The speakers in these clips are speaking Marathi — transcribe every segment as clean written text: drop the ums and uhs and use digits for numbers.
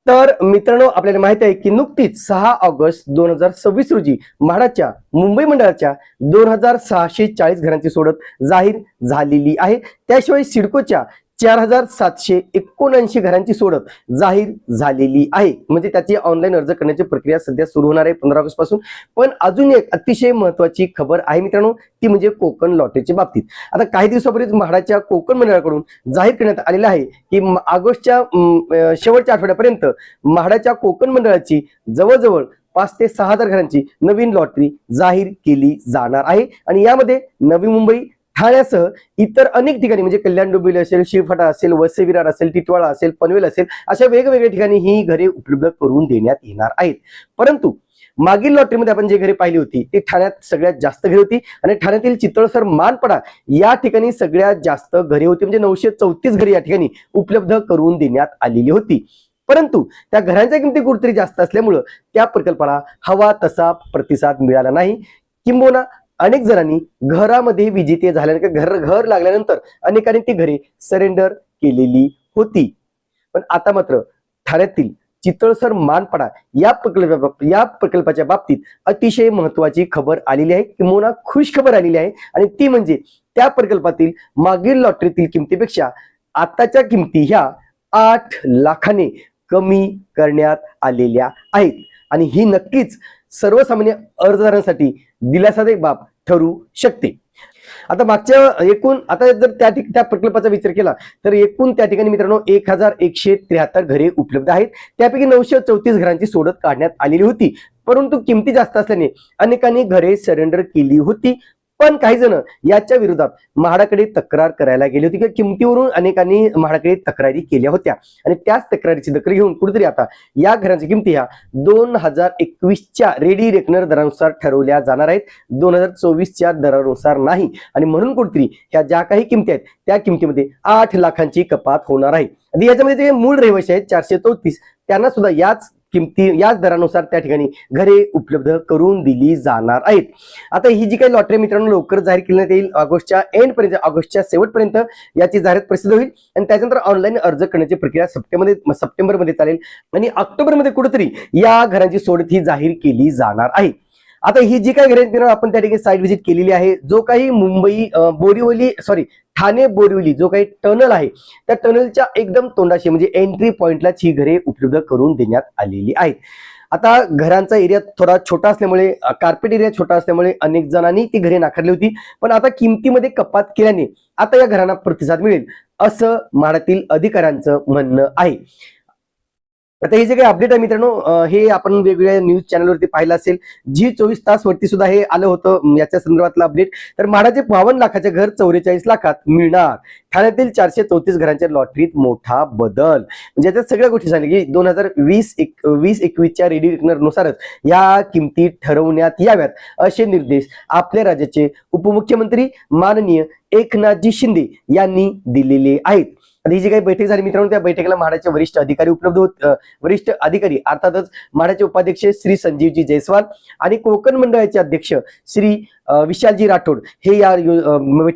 तर मित्रांनो, आपल्याला माहिती आहे की नुकतीच 6 ऑगस्ट 2026 रोजी म्हाडाच्या मुंबई मंडळाच्या 2640 घरांची सोडत जाहीर झालेली आहे. त्याशिवाय सिडकोच्या 4779 घरांची सोडत जाहीर झालेली आहे. म्हणजे त्याची ऑनलाईन अर्ज करण्याची प्रक्रिया सध्या सुरू होणार आहे 15 ऑगस्ट पासून. पण अजून एक अतिशय महत्वाची खबर आहे मित्रांनो, ती म्हणजे कोकण लॉटरीच्या बाबतीत. आता काही दिवसापूर्वीच म्हाडाच्या कोकण मंडळाकडून जाहीर करण्यात आलेलं आहे की ऑगस्टच्या शेवटच्या आठवड्यापर्यंत म्हाडाच्या कोकण मंडळाची जवळजवळ 5 ते 6 हजार घरांची नवीन लॉटरी जाहीर केली जाणार आहे. आणि यामध्ये नवी मुंबई, ठाण्यासह इतर अनेक ठिकाणी म्हणजे कल्याण डोंबिवली असेल, शिवफाटा असेल, वसई विरार असेल, टिटवाळा असेल, पनवेल असेल, अशा वेगवेगळ्या ठिकाणी ही घरे उपलब्ध करून देण्यात येणार आहेत. परंतु मागील लॉटरीमध्ये आपण जे घरे पाहिली होती ती ठाण्यात सगळ्यात जास्त घरे होती आणि ठाण्यातील चितळसर, मानपडा या ठिकाणी सगळ्यात जास्त घरे होती. म्हणजे 934 घरे या ठिकाणी उपलब्ध करून देण्यात आलेली होती. परंतु त्या घरांच्या किमती कुठेतरी जास्त असल्यामुळं त्या प्रकल्पाला हवा तसा प्रतिसाद मिळाला नाही. किंबहुना अनेक जणांनी घरामध्ये विजेते झाल्यानंतर घर लागल्यानंतर अनेकांनी ती घरे सरेंडर केलेली होती. पण आता मात्र ठाण्यातील चितळसर, मानपडा या प्रकल्पाच्या बाबतीत अतिशय महत्वाची खबर आलेली आहे, किंबहुना खुश खबर आलेली आहे. आणि ती म्हणजे त्या प्रकल्पातील मागील लॉटरीतील किमतीपेक्षा आताच्या किमती ह्या 8 लाखाने कमी करण्यात आलेल्या आहेत. आणि ही नक्कीच सर्वसामान्य अर्जदारांसाठी दिलासादायक बाब ठरू शकते. आता मागच्या एकूण आता जर त्या प्रकल्पाचा विचार केला तर एकूण त्या ठिकाणी मित्रांनो 1173 घरे उपलब्ध आहेत. त्यापैकी 934 घरांची सोडत काढण्यात आलेली होती. परंतु किमती जास्त असल्याने अनेकांनी घरे सरेंडर केली होती. पण काही जण याच्या विरोधात म्हाडाकडे तक्रार करायला गेली होती किंवा किमतीवरून अनेकांनी म्हाडाकडे तक्रारी केल्या होत्या. आणि त्याच तक्रारीची दखल घेऊन कुठेतरी आता या घरांच्या किमती ह्या 2021च्या रेडी रेकनर दरानुसार ठरवल्या जाणार आहेत, 2024च्या दरानुसार नाही. आणि म्हणून कुठेतरी ह्या ज्या काही किमती आहेत त्या किमतीमध्ये 8 लाखांची कपात होणार आहे. आणि याच्यामध्ये जे मूळ रहिवासी आहेत 434 त्यांना सुद्धा याच दरानुसार त्या ठिकाणी घरे उपलब्ध करून दिली जाणार आहेत. आता ही जी काही लॉटरी मित्रांनो लवकर जाहीर करण्यात येईल. ऑगस्टच्या एंड पर्यंत, ऑगस्टच्या शेवटपर्यंत याची जाहिरात प्रसिद्ध होईल आणि त्याच्यानंतर ऑनलाईन अर्ज करण्याची प्रक्रिया सप्टेंबरमध्ये चालेल आणि ऑक्टोबरमध्ये कुठेतरी या घरांची सोडत ही जाहीर केली जाणार आहे. आता ही जी काही घरे आपण त्या ठिकाणी साईट व्हिजिट केलेली आहे, जो काही ठाणे बोरिवली जो काही टनल आहे त्या टनलच्या एकदम तोंडाशी म्हणजे एंट्री पॉइंटला ही घरे उपलब्ध करून देण्यात आलेली आहेत. आता घरांचा एरिया थोडा छोटा असल्यामुळे, कार्पेट एरिया छोटा असल्यामुळे अनेक जणांनी ती घरे नाकारली होती. पण आता किमतीमध्ये कपात केल्याने आता या घरांना प्रतिसाद मिळेल असं म्हाडातील अधिकाऱ्यांचं म्हणणं आहे. आता हे जे काही अपडेट आहे मित्रांनो, हे आपण वेगवेगळ्या न्यूज चॅनलवरती पाहिलं असेल. G24 तास वरती सुद्धा हे आलं होतं याच्या संदर्भातलं अपडेट. तर म्हाडाचे 52 लाखाचे घर 44 लाखात मिळणार. ठाण्यातील 434 घरांच्या लॉटरीत मोठा बदल. म्हणजे याच्यात सगळ्या गोष्टी सांगितल्या की 2020-21च्या रेडी रेकनरनुसारच या किमती ठरवण्यात याव्यात असे निर्देश आपल्या राज्याचे उपमुख्यमंत्री माननीय एकनाथजी शिंदे यांनी दिलेले आहेत. ही जी काही बैठक झाली मित्रांनो, त्या बैठकीला म्हाडाचे वरिष्ठ अधिकारी अर्थातच म्हाडाचे उपाध्यक्ष श्री संजीवजी जयस्वाल आणि कोकण मंडळाचे अध्यक्ष श्री विशालजी राठोड हे या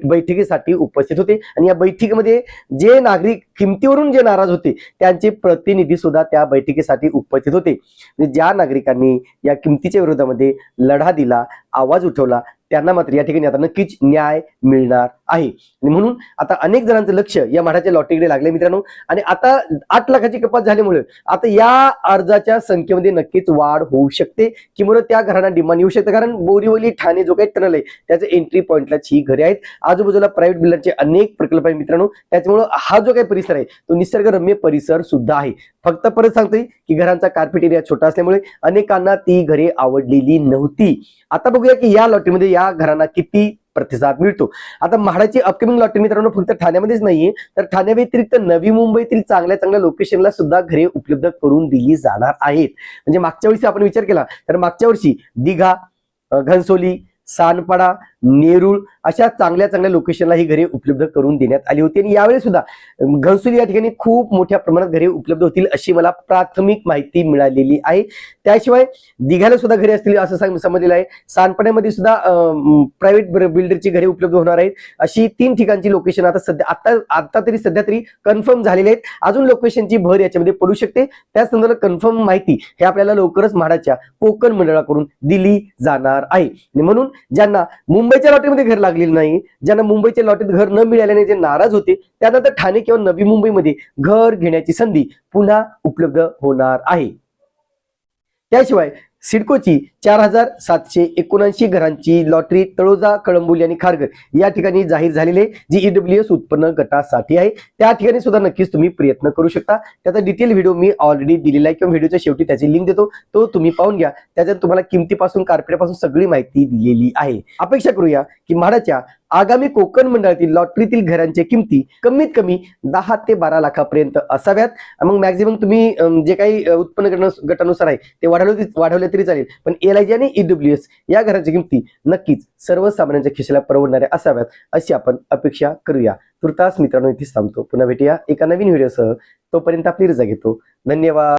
बैठकीसाठी उपस्थित होते. आणि या बैठकीमध्ये जे नागरिक किमतीवरून जे नाराज होते त्यांचे प्रतिनिधी सुद्धा त्या बैठकीसाठी उपस्थित होते. ज्या नागरिकांनी या किमतीच्या विरोधामध्ये लढा दिला, आवाज उठवला, त्यांना मात्र या ठिकाणी आता नक्कीच न्याय मिळणार आहे. आणि म्हणून आता अनेक जणांचं लक्ष या म्हाडाच्या लॉटरीकडे लागले मित्रांनो. आणि आता 8 लाखाची कपात झाल्यामुळे आता या अर्जाच्या संख्येमध्ये नक्कीच वाढ होऊ शकते किंवा त्या घरांना डिमांड येऊ शकते. कारण बोरिवली, ठाणे जो काही टनल आहे त्याचे एंट्री पॉइंटलाच ही घरे आहेत. आजूबाजूला प्रायव्हेट बिल्डरचे अनेक प्रकल्प आहेत मित्रांनो. त्याच्यामुळे हा जो काही परिसर आहे तो निसर्गरम्य परिसर सुद्धा आहे. फक्त परत सांगतोय की घरांचा कार्पेट एरिया छोटा असल्यामुळे अनेकांना ती घरे आवडलेली नव्हती. आता बघूया की या लॉटरीमध्ये या घरांना किती प्रतिसाद मिळतो. आता म्हाडाची अपकमिंग लॉटरी मित्रांनो फक्त ठाण्यामध्येच नाहीये, तर ठाण्या व्यतिरिक्त नवी मुंबईतील चांगल्या लोकेशनला सुद्धा घरे उपलब्ध करून दिली जाणार आहेत. म्हणजे मागच्या वर्षी आपण विचार केला तर मागच्या वर्षी दिघा, घनसोली, सानपाडा, नेरूळ अशा चांगल्या चांगल्या लोकेशनला ही घरे उपलब्ध करून देण्यात आली होती आणि यावेळी सुद्धा घनसोली या ठिकाणी खूप मोठ्या प्रमाणात घरे उपलब्ध होतील अशी मला प्राथमिक माहिती मिळालेली आहे. त्याशिवाय दिघ्याला सुद्धा घरे असतील असं समजलेलं आहे. सानपाड्यामध्ये सुद्धा प्रायव्हेट बिल्डरची घरे उपलब्ध होणार आहेत. अशी 3 ठिकाणची लोकेशन आता तरी सध्या तरी कन्फर्म झालेली आहेत. अजून लोकेशनची भर याच्यामध्ये पडू शकते. त्या संदर्भात कन्फर्म माहिती हे आपल्याला लवकरच म्हाडाच्या कोकण मंडळाकडून दिली जाणार आहे. म्हणून ज्यांना मुंबईच्या लॉटरीमध्ये घर लागलेलं नाही, ज्यांना मुंबईच्या लॉटरीत घर न मिळाल्याने जे नाराज होते, त्यानंतर ठाणे किंवा नवी मुंबईमध्ये घर घेण्याची संधी पुन्हा उपलब्ध होणार आहे. त्याशिवाय सिडकोची 4779 घरांची लॉटरी तळोजा, कळंबोली आणि खारघर या ठिकाणी जाहीर झालेली आहे, जी EWS उत्पन्न गटासाठी आहे. त्या ठिकाणी सुद्धा नक्कीच तुम्ही प्रयत्न करू शकता. त्याचा डिटेल व्हिडिओ मी ऑलरेडी दिलेला आहे किंवा व्हिडिओच्या शेवटी त्याची लिंक देतो, तो तुम्ही पाहून घ्या. त्याच्यात तुम्हाला किमतीपासून कार्पेटपासून सगळी माहिती दिलेली आहे. अपेक्षा करूया की म्हाडाच्या आगामी कोकण मंडळातील लॉटरीतील घरांच्या किमती कमीत कमी 10 ते 12 लाखापर्यंत असाव्यात. मग मॅक्झिमम तुम्ही जे काही उत्पन्न गटानुसार आहे ते वाढवले तरी चालेल, पण LIG आणि EWS या घरांच्या किमती नक्कीच सर्वसामान्यांच्या खिशाला परवडणाऱ्या असाव्यात अशी आपण अपेक्षा करूया. तुर्तास मित्रांनो इथेच थांबतो. पुन्हा भेटूया एका नवीन व्हिडिओसह. तोपर्यंत आपली रजा घेतो. धन्यवाद.